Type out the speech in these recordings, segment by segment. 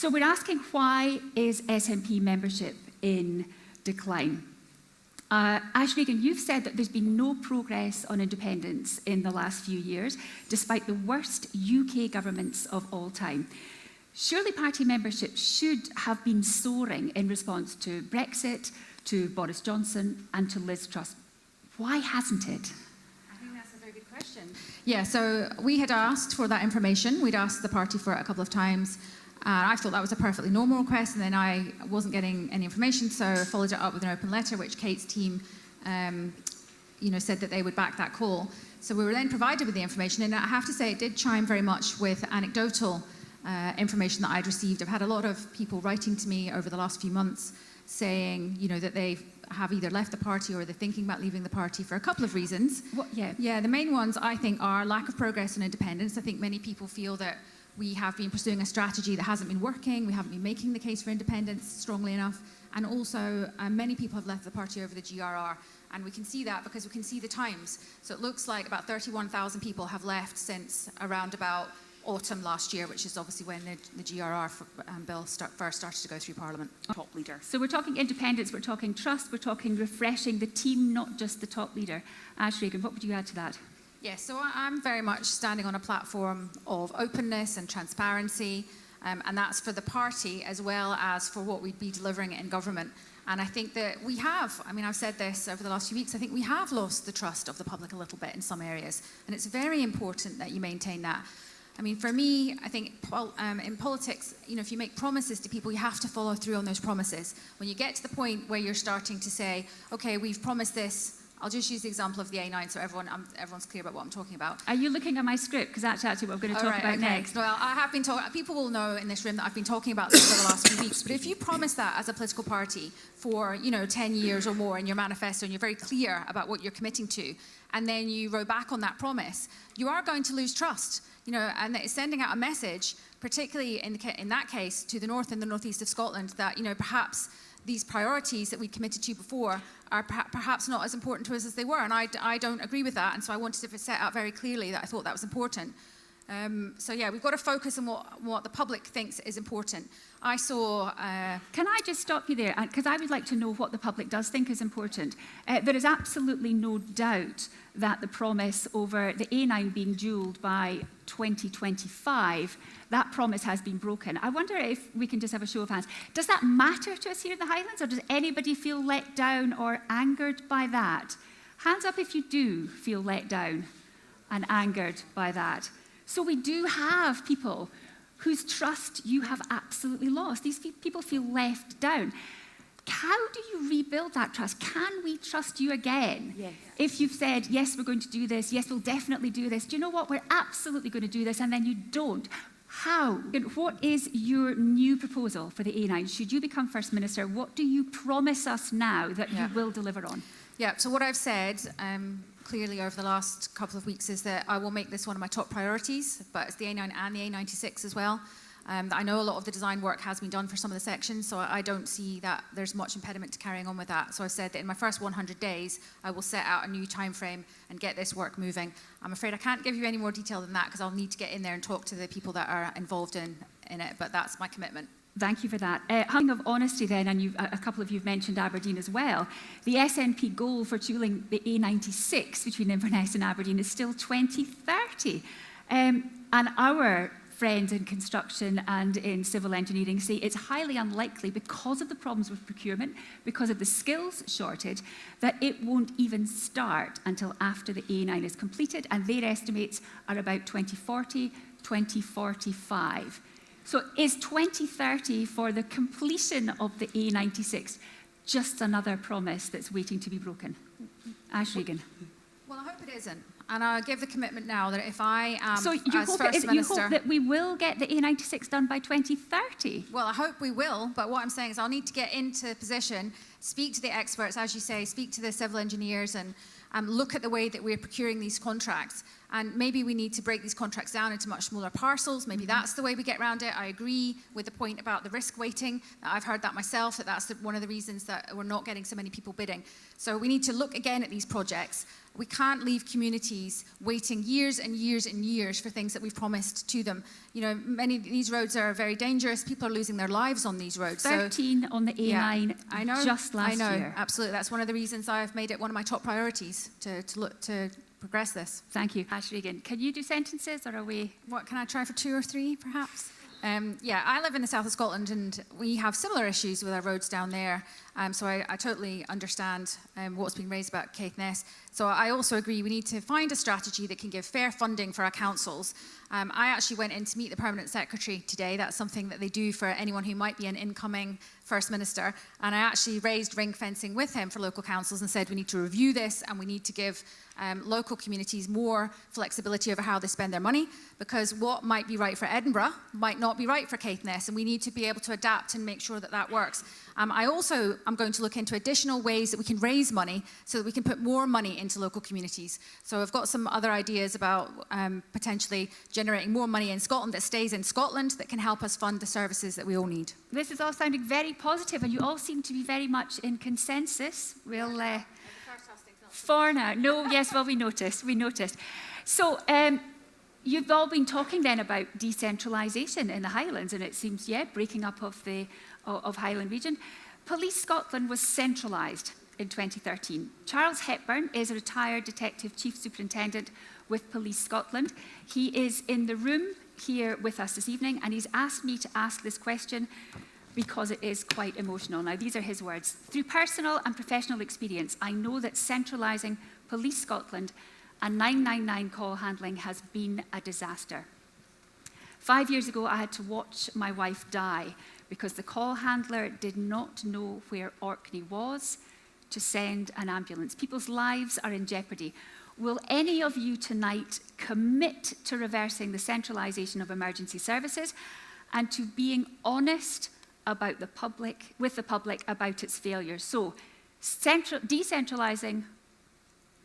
So we're asking, why is SNP membership in decline? Regan, you've said that there's been no progress on independence in the last few years, despite the worst UK governments of all time. Surely party membership should have been soaring in response to Brexit, to Boris Johnson, and to Liz Truss. Why hasn't it? I think that's a very good question. Yeah, so we had asked for that information. We'd asked the party for it a couple of times. I thought that was a perfectly normal request, and then I wasn't getting any information, so I followed it up with an open letter, which Kate's team said that they would back that call. So we were then provided with the information, and I have to say it did chime very much with anecdotal information that I'd received. I've had a lot of people writing to me over the last few months saying, that they have either left the party or they're thinking about leaving the party for a couple of reasons. Yeah, the main ones, I think, are lack of progress on independence. I think many people feel that we have been pursuing a strategy that hasn't been working. We haven't been making the case for independence strongly enough. And also, many people have left the party over the GRR. And we can see that because we can see the times. So it looks like about 31,000 people have left since around about autumn last year, which is obviously when the GRR bill first started to go through Parliament. Top leader. So we're talking independence, we're talking trust, we're talking refreshing the team, not just the top leader. Regan, what would you add to that? Yes, so I'm very much standing on a platform of openness and transparency, and that's for the party as well as for what we'd be delivering in government. And I think that we have, I've said this over the last few weeks, I think we have lost the trust of the public a little bit in some areas, and it's very important that you maintain that. For me, I think in politics, if you make promises to people, you have to follow through on those promises. When you get to the point where you're starting to say, okay, we've promised this, I'll just use the example of the A9 so everyone's clear about what I'm talking about. Are you looking at my script? Because that's actually what I'm going to talk about next. Well, I have been talking, people will know in this room that I've been talking about this for the last few weeks, but if you promise that as a political party for, 10 years or more in your manifesto and you're very clear about what you're committing to, and then you row back on that promise, you are going to lose trust. And it's sending out a message, particularly in that case, to the north and the northeast of Scotland, that, perhaps these priorities that we committed to before are perhaps not as important to us as they were. And I don't agree with that. And so I wanted to set out very clearly that I thought that was important. We've got to focus on what the public thinks is important. I saw... Can I just stop you there? Because I would like to know what the public does think is important. There is absolutely no doubt that the promise over the A9 being dualled by 2025, that promise has been broken. I wonder if we can just have a show of hands. Does that matter to us here in the Highlands, or does anybody feel let down or angered by that? Hands up if you do feel let down and angered by that. So we do have people whose trust you have absolutely lost. These people feel left down. How do you rebuild that trust? Can we trust you again? Yes. If you've said, yes, we're going to do this, yes, we'll definitely do this, do you know what, we're absolutely going to do this, and then you don't. How? What is your new proposal for the A9? Should you become First Minister, what do you promise us now that you will deliver on? Yeah, so what I've said clearly over the last couple of weeks is that I will make this one of my top priorities, but it's the A9 and the A96 as well. I know a lot of the design work has been done for some of the sections, so I don't see that there's much impediment to carrying on with that. So I said that in my first 100 days, I will set out a new time frame and get this work moving. I'm afraid I can't give you any more detail than that because I'll need to get in there and talk to the people that are involved in it, but that's my commitment. Thank you for that. Hung of honesty then, and a couple of you have mentioned Aberdeen as well, the SNP goal for dualling the A96 between Inverness and Aberdeen is still 2030. And our friends in construction and in civil engineering say it's highly unlikely, because of the problems with procurement, because of the skills shortage, that it won't even start until after the A9 is completed, and their estimates are about 2040, 2045. So is 2030 for the completion of the A96 just another promise that's waiting to be broken? Regan. Well, I hope it isn't. And I give the commitment now that if I am so as First Minister... you hope that we will get the A96 done by 2030? Well, I hope we will, but what I'm saying is I'll need to get into position, speak to the experts, as you say, speak to the civil engineers and look at the way that we're procuring these contracts And maybe we need to break these contracts down into much smaller parcels. Maybe that's the way we get around it. I agree with the point about the risk weighting. I've heard that myself, that's one of the reasons that we're not getting so many people bidding. So we need to look again at these projects. We can't leave communities waiting years and years and years for things that we've promised to them. You know, many of these roads are very dangerous. People are losing their lives on these roads. 13 on the A9 I know, just last year. I know, absolutely. That's one of the reasons I've made it one of my top priorities to progress this. Thank you. Ash Regan, can you do sentences or are we? What, can I try for 2 or 3 perhaps? Yeah, I live in the south of Scotland and we have similar issues with our roads down there. So I totally understand what's being raised about Caithness. So I also agree we need to find a strategy that can give fair funding for our councils. I actually went in to meet the Permanent Secretary today. That's something that they do for anyone who might be an incoming First Minister. And I actually raised ring fencing with him for local councils and said we need to review this and we need to give local communities more flexibility over how they spend their money, because what might be right for Edinburgh might not be right for Caithness, and we need to be able to adapt and make sure that that works. I also am going to look into additional ways that we can raise money so that we can put more money into local communities. So I've got some other ideas about potentially generating more money in Scotland that stays in Scotland that can help us fund the services that we all need. This is all sounding very positive and you all seem to be very much in consensus. We'll, for now. No, yes, well, we noticed. So you've all been talking then about decentralisation in the Highlands, and it seems, breaking up of the Highland region. Police Scotland was centralised in 2013. Charles Hepburn is a retired Detective Chief Superintendent with Police Scotland. He is in the room here with us this evening, and he's asked me to ask this question because it is quite emotional. Now, these are his words. Through personal and professional experience, I know that centralising Police Scotland and 999 call handling has been a disaster. 5 years ago, I had to watch my wife die because the call handler did not know where Orkney was to send an ambulance. People's lives are in jeopardy. Will any of you tonight commit to reversing the centralisation of emergency services and to being honest about with the public about its failures? So, decentralising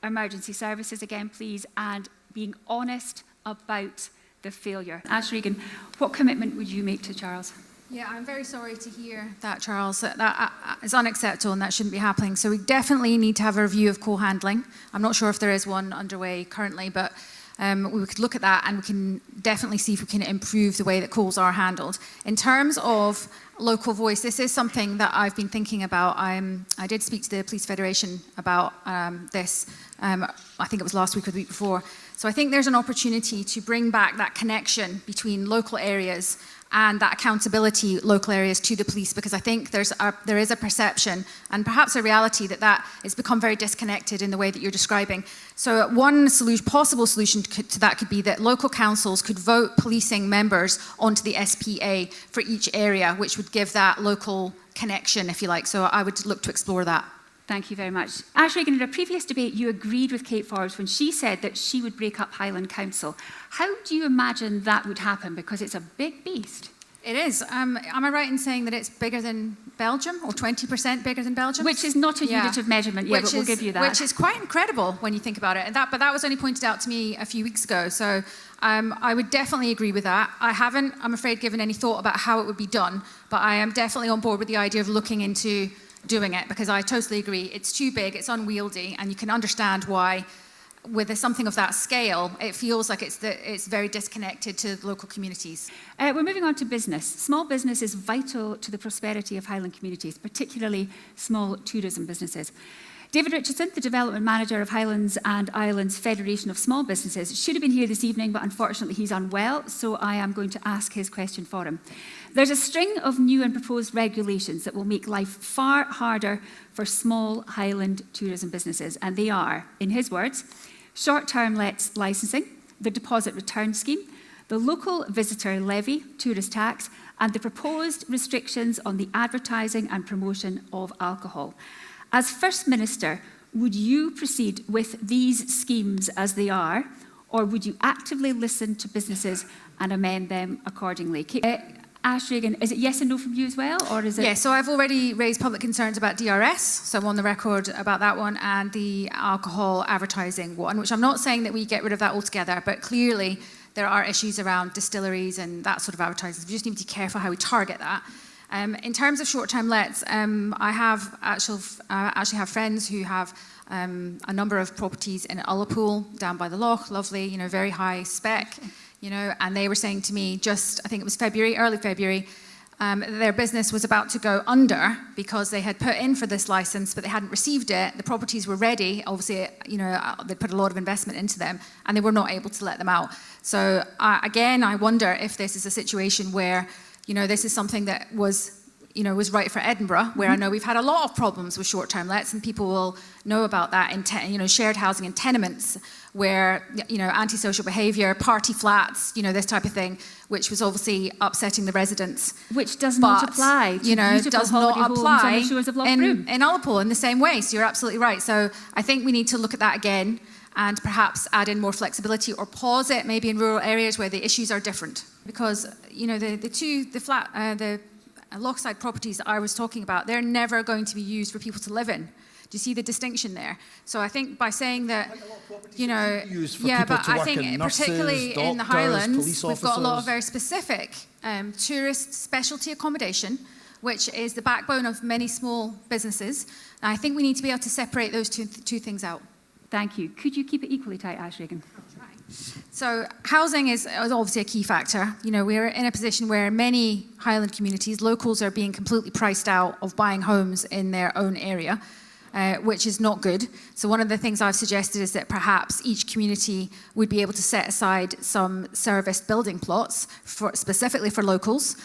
emergency services again, please, and being honest about the failure. Ash Regan, what commitment would you make to Charles? Yeah, I'm very sorry to hear that, Charles. That is unacceptable and that shouldn't be happening. So we definitely need to have a review of call handling. I'm not sure if there is one underway currently, but we could look at that and we can definitely see if we can improve the way that calls are handled. In terms of local voice, this is something that I've been thinking about. I did speak to the Police Federation about this. I think it was last week or the week before. So I think there's an opportunity to bring back that connection between local areas and that accountability local areas to the police, because I think there is a perception and perhaps a reality that it's become very disconnected in the way that you're describing. So one possible solution to that could be that local councils could vote policing members onto the SPA for each area, which would give that local connection, if you like. So I would look to explore that. Thank you very much. Ash Regan, in a previous debate, you agreed with Kate Forbes when she said that she would break up Highland Council. How do you imagine that would happen? Because it's a big beast. It is. Am I right in saying that it's bigger than Belgium, or 20% bigger than Belgium? Which is not a unit of measurement, but we'll give you that. Which is quite incredible when you think about it. But that was only pointed out to me a few weeks ago. So I would definitely agree with that. I haven't, I'm afraid, given any thought about how it would be done, but I am definitely on board with the idea of looking into doing it, because I totally agree. It's too big, it's unwieldy, and you can understand why, with something of that scale, it feels like it's very disconnected to local communities. We're moving on to business. Small business is vital to the prosperity of Highland communities, particularly small tourism businesses. David Richardson, the Development Manager of Highlands and Islands Federation of Small Businesses, should have been here this evening, but unfortunately he's unwell, so I am going to ask his question for him. There's a string of new and proposed regulations that will make life far harder for small Highland tourism businesses, and they are, in his words, short-term licensing, the deposit return scheme, the local visitor levy, tourist tax, and the proposed restrictions on the advertising and promotion of alcohol. As First Minister, would you proceed with these schemes as they are, or would you actively listen to businesses and amend them accordingly? Ash Regan, is it yes and no from you as well, or is it? Yeah, so I've already raised public concerns about DRS, so I'm on the record about that one, and the alcohol advertising one, which I'm not saying that we get rid of that altogether, but clearly there are issues around distilleries and that sort of advertising. We just need to be careful how we target that. In terms of short-term lets, I actually have friends who have a number of properties in Ullapool, down by the loch, lovely, very high spec, and they were saying to me just, I think it was early February, their business was about to go under because they had put in for this license, but they hadn't received it. The properties were ready. Obviously, they'd put a lot of investment into them, and they were not able to let them out. So again, I wonder if this is a situation where, this is something that was right for Edinburgh, where I know we've had a lot of problems with short-term lets, and people will know about that in shared housing and tenements, where antisocial behaviour, party flats, this type of thing, which was obviously upsetting the residents. Which does not apply to does not apply on the shores of Loch Broom. in Ullapool in the same way. So you're absolutely right. So I think we need to look at that again and perhaps add in more flexibility or pause it maybe in rural areas where the issues are different. Because the lochside properties that I was talking about, they're never going to be used for people to live in. Do you see the distinction there? So I think by saying that, I think particularly in the Highlands, we've got a lot of very specific tourist specialty accommodation, which is the backbone of many small businesses. And I think we need to be able to separate those two things out. Thank you. Could you keep it equally tight, Ash Regan? So housing is obviously a key factor. We're in a position where many Highland communities, locals are being completely priced out of buying homes in their own area, which is not good. So one of the things I've suggested is that perhaps each community would be able to set aside some serviced building plots specifically for locals,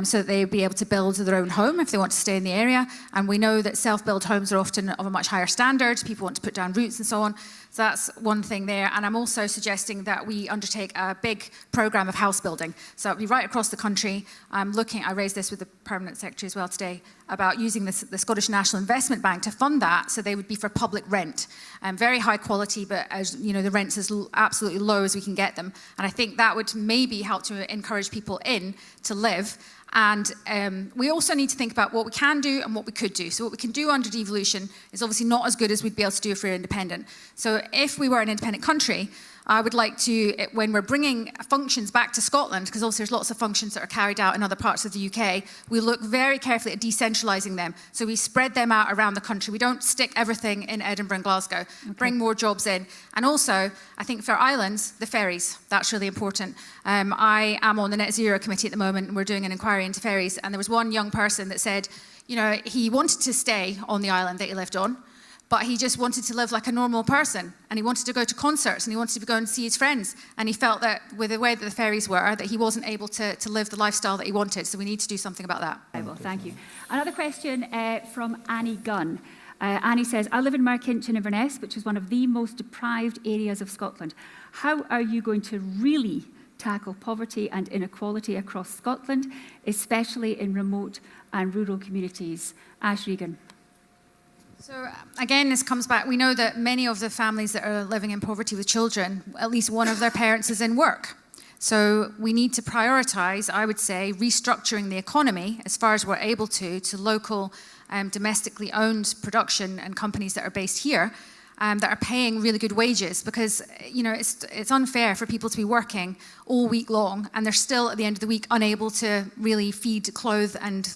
so that they'd be able to build their own home if they want to stay in the area. And we know that self-built homes are often of a much higher standard. People want to put down roots and so on. So that's one thing there. And I'm also suggesting that we undertake a big programme of house building. So it'll be right across the country. I raised this with the Permanent Secretary as well today, about using the Scottish National Investment Bank to fund that, so they would be for public rent. Very high quality, but as the rent's as absolutely low as we can get them. And I think that would maybe help to encourage people in to live. And we also need to think about what we can do and what we could do. So what we can do under devolution is obviously not as good as we'd be able to do if we were independent. So if we were an independent country, I would like to, when we're bringing functions back to Scotland, because also there's lots of functions that are carried out in other parts of the UK, we look very carefully at decentralising them. So we spread them out around the country. We don't stick everything in Edinburgh and Glasgow. Okay. Bring more jobs in. And also, I think for islands, the ferries, that's really important. I am on the Net Zero Committee at the moment, and we're doing an inquiry into ferries. And there was one young person that said, he wanted to stay on the island that he lived on, but he just wanted to live like a normal person, and he wanted to go to concerts, and he wanted to go and see his friends, and he felt that with the way that the ferries were, that he wasn't able to live the lifestyle that he wanted. So we need to do something about that. Well, thank you. Another question from Annie Gunn. Annie says, I live in Markinch in Inverness, which is one of the most deprived areas of Scotland. How are you going to really tackle poverty and inequality across Scotland, especially in remote and rural communities? Ash Regan. So again, this comes back. We know that many of the families that are living in poverty with children, at least one of their parents is in work. So we need to prioritise, I would say, restructuring the economy as far as we're able to local domestically owned production and companies that are based here that are paying really good wages, because it's unfair for people to be working all week long and they're still at the end of the week unable to really feed, clothe and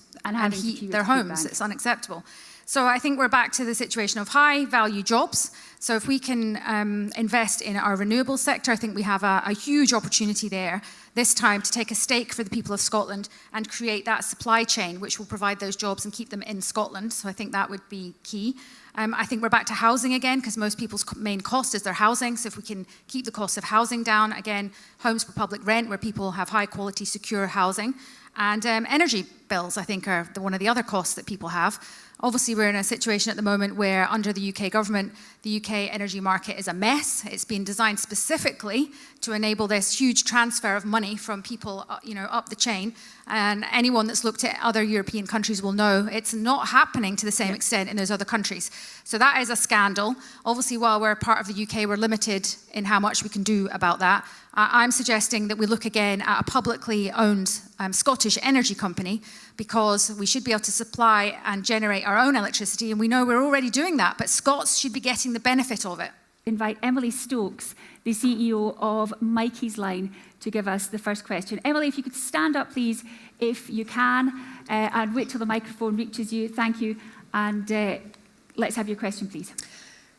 heat their homes. It's unacceptable. So I think we're back to the situation of high value jobs. So if we can invest in our renewables sector, I think we have a huge opportunity there this time to take a stake for the people of Scotland and create that supply chain which will provide those jobs and keep them in Scotland. So I think that would be key. I think we're back to housing again, because most people's main cost is their housing. So if we can keep the cost of housing down, again, homes for public rent where people have high quality, secure housing. And energy bills, I think, are one of the other costs that people have. Obviously, we're in a situation at the moment where, under the UK government, the UK energy market is a mess. It's been designed specifically to enable this huge transfer of money from people, up the chain. And anyone that's looked at other European countries will know it's not happening to the same extent in those other countries. So that is a scandal. Obviously, while we're part of the UK, we're limited in how much we can do about that. I'm suggesting that we look again at a publicly owned Scottish energy company, because we should be able to supply and generate our own electricity, and we know we're already doing that, but Scots should be getting the benefit of it. Invite Emily Stokes, the CEO of Mikey's Line, to give us the first question. Emily, if you could stand up, please, if you can, and wait till the microphone reaches you. Thank you. And let's have your question, please.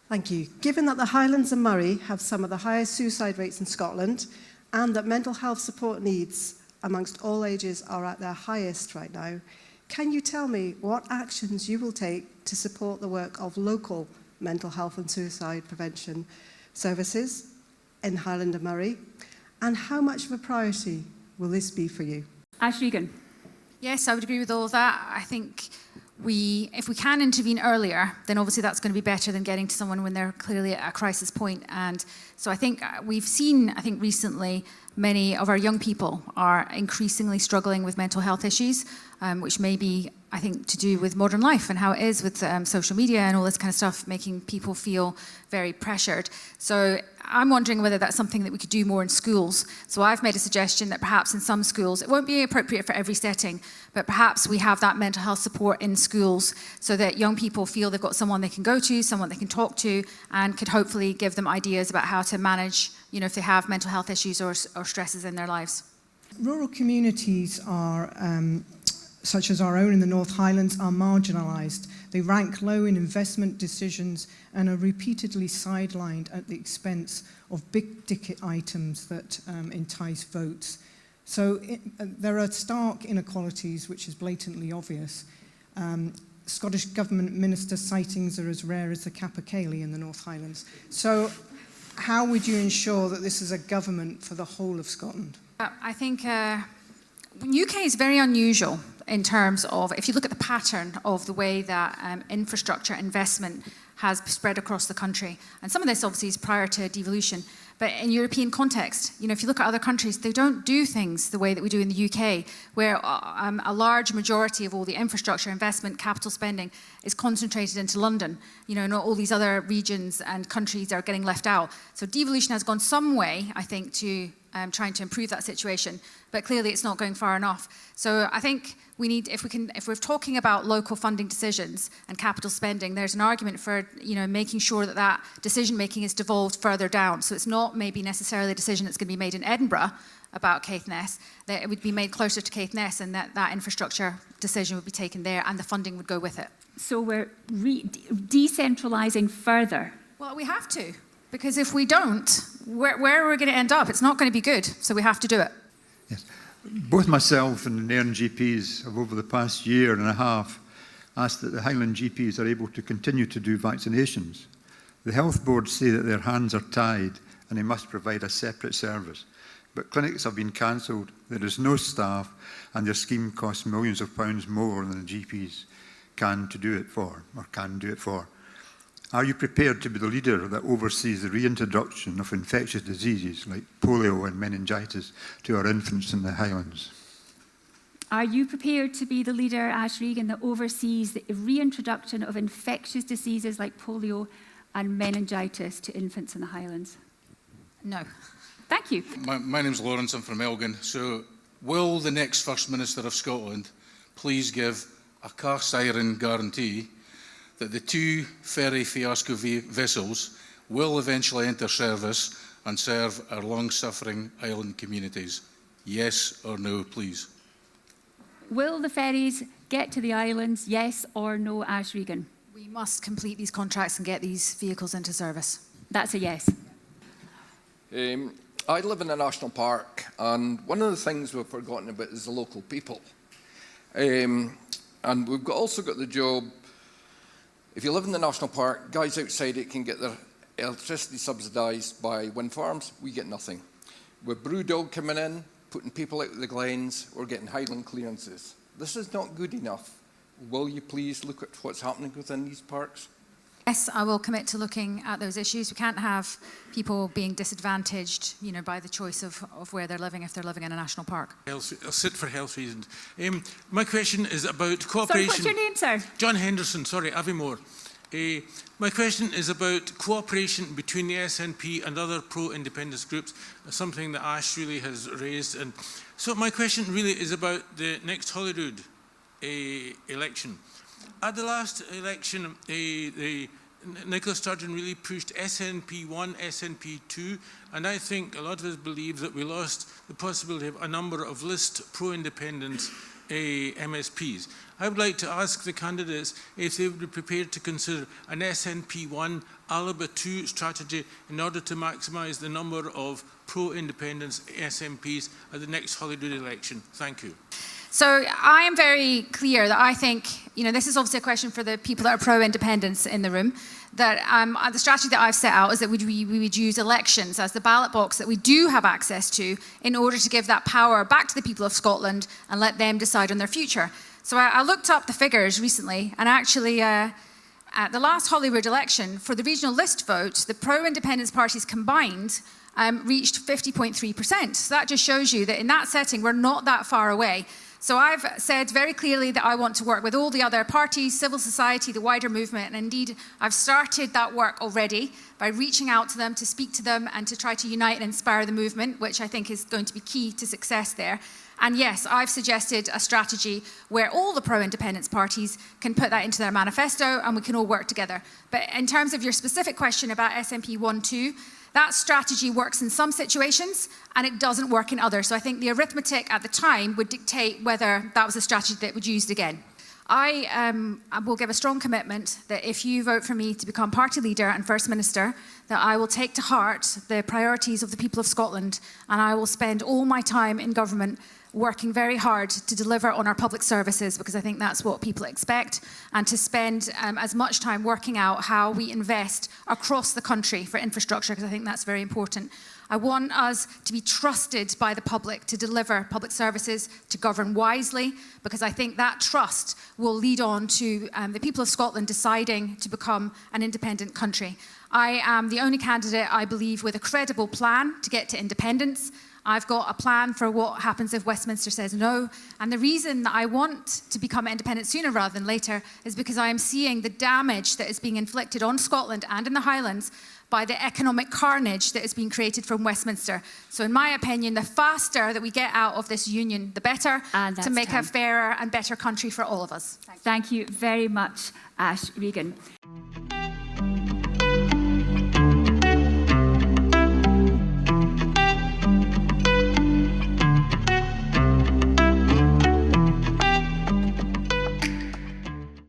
Thank you. Given that the Highlands and Moray have some of the highest suicide rates in Scotland, and that mental health support needs amongst all ages are at their highest right now, can you tell me what actions you will take to support the work of local mental health and suicide prevention services in Highland and Moray, and how much of a priority will this be for you? Ash Regan. Yes, I would agree with all of that. I think if we can intervene earlier, then obviously that's going to be better than getting to someone when they're clearly at a crisis point. And so I think we've seen, recently, many of our young people are increasingly struggling with mental health issues, which may be, to do with modern life and how it is with social media and all this kind of stuff, making people feel very pressured. So I'm wondering whether that's something that we could do more in schools. So I've made a suggestion that perhaps in some schools, it won't be appropriate for every setting, but perhaps we have that mental health support in schools so that young people feel they've got someone they can go to, someone they can talk to, and could hopefully give them ideas about how to manage, if they have mental health issues or stresses in their lives. Rural communities are, such as our own in the North Highlands, are marginalised. They rank low in investment decisions and are repeatedly sidelined at the expense of big-ticket items that entice votes. So there are stark inequalities, which is blatantly obvious. Scottish Government minister sightings are as rare as the capercaillie in the North Highlands. So how would you ensure that this is a government for the whole of Scotland? I think UK is very unusual in terms of, if you look at the pattern of the way that infrastructure investment has spread across the country. And some of this obviously is prior to devolution. But in European context, if you look at other countries, they don't do things the way that we do in the UK, where a large majority of all the infrastructure investment, capital spending, is concentrated into London. Not all these other regions and countries are getting left out. So devolution has gone some way, I think, to trying to improve that situation, but clearly it's not going far enough. So I think we need, if we're talking about local funding decisions and capital spending, there's an argument for making sure that that decision making is devolved further down. So it's not maybe necessarily a decision that's going to be made in Edinburgh about Caithness, that it would be made closer to Caithness, and that infrastructure decision would be taken there and the funding would go with it. So we're decentralising further. Well, we have to. Because if we don't, where are we going to end up? It's not going to be good, so we have to do it. Yes. Both myself and the Nairn GPs have, over the past year and a half, asked that the Highland GPs are able to continue to do vaccinations. The health boards say that their hands are tied and they must provide a separate service. But clinics have been cancelled, there is no staff, and their scheme costs millions of pounds more than the GPs can do it for. Are you prepared to be the leader that oversees the reintroduction of infectious diseases like polio and meningitis to our infants in the Highlands? Are you prepared to be the leader, Ash Regan, that oversees the reintroduction of infectious diseases like polio and meningitis to infants in the Highlands? No. Thank you. My name's Lawrence, I'm from Elgin. So will the next First Minister of Scotland please give a cast iron guarantee that the 2 ferry fiasco vessels will eventually enter service and serve our long-suffering island communities? Yes or no, please? Will the ferries get to the islands, yes or no, Ash Regan? We must complete these contracts and get these vehicles into service. That's a yes. I live in a national park, and one of the things we've forgotten about is the local people. And we've also got the job. If you live in the national park, guys outside it can get their electricity subsidised by wind farms. We get nothing. With Brewdog coming in, putting people out of the glens, we're getting Highland clearances. This is not good enough. Will you please look at what's happening within these parks? Yes, I will commit to looking at those issues. We can't have people being disadvantaged, by the choice of where they're living if they're living in a national park. I'll sit for health reasons. My question is about cooperation. Sorry, what's your name, sir? John Henderson, Aviemore. My question is about cooperation between the SNP and other pro-independence groups, something that Ash really has raised. And so my question really is about the next Holyrood election. At the last election, Nicola Sturgeon really pushed SNP1, SNP2, and I think a lot of us believe that we lost the possibility of a number of list pro-independence MSPs. I would like to ask the candidates if they would be prepared to consider an SNP1, Alaba 2 strategy in order to maximise the number of pro-independence SNPs at the next Holyrood election. Thank you. So I am very clear that I think, this is obviously a question for the people that are pro-independence in the room, that the strategy that I've set out is that we would use elections as the ballot box that we do have access to in order to give that power back to the people of Scotland and let them decide on their future. So I looked up the figures recently, and actually at the last Holyrood election, for the regional list vote, the pro-independence parties combined reached 50.3%. So that just shows you that in that setting, we're not that far away. So I've said very clearly that I want to work with all the other parties, civil society, the wider movement, and indeed I've started that work already by reaching out to them, to speak to them, and to try to unite and inspire the movement, which I think is going to be key to success there. And yes, I've suggested a strategy where all the pro-independence parties can put that into their manifesto and we can all work together. But in terms of your specific question about SNP 1-2, that strategy works in some situations and it doesn't work in others. So I think the arithmetic at the time would dictate whether that was a strategy that would be used again. I will give a strong commitment that if you vote for me to become party leader and First Minister, that I will take to heart the priorities of the people of Scotland and I will spend all my time in government working very hard to deliver on our public services, because I think that's what people expect, and to spend as much time working out how we invest across the country for infrastructure, because I think that's very important. I want us to be trusted by the public to deliver public services, to govern wisely, because I think that trust will lead on to the people of Scotland deciding to become an independent country. I am the only candidate, I believe, with a credible plan to get to independence. I've got a plan for what happens if Westminster says no. And the reason that I want to become independent sooner rather than later is because I am seeing the damage that is being inflicted on Scotland and in the Highlands by the economic carnage that is being created from Westminster. So in my opinion, the faster that we get out of this union, the better, to make a fairer and better country for all of us. Thank you very much, Ash. Regan.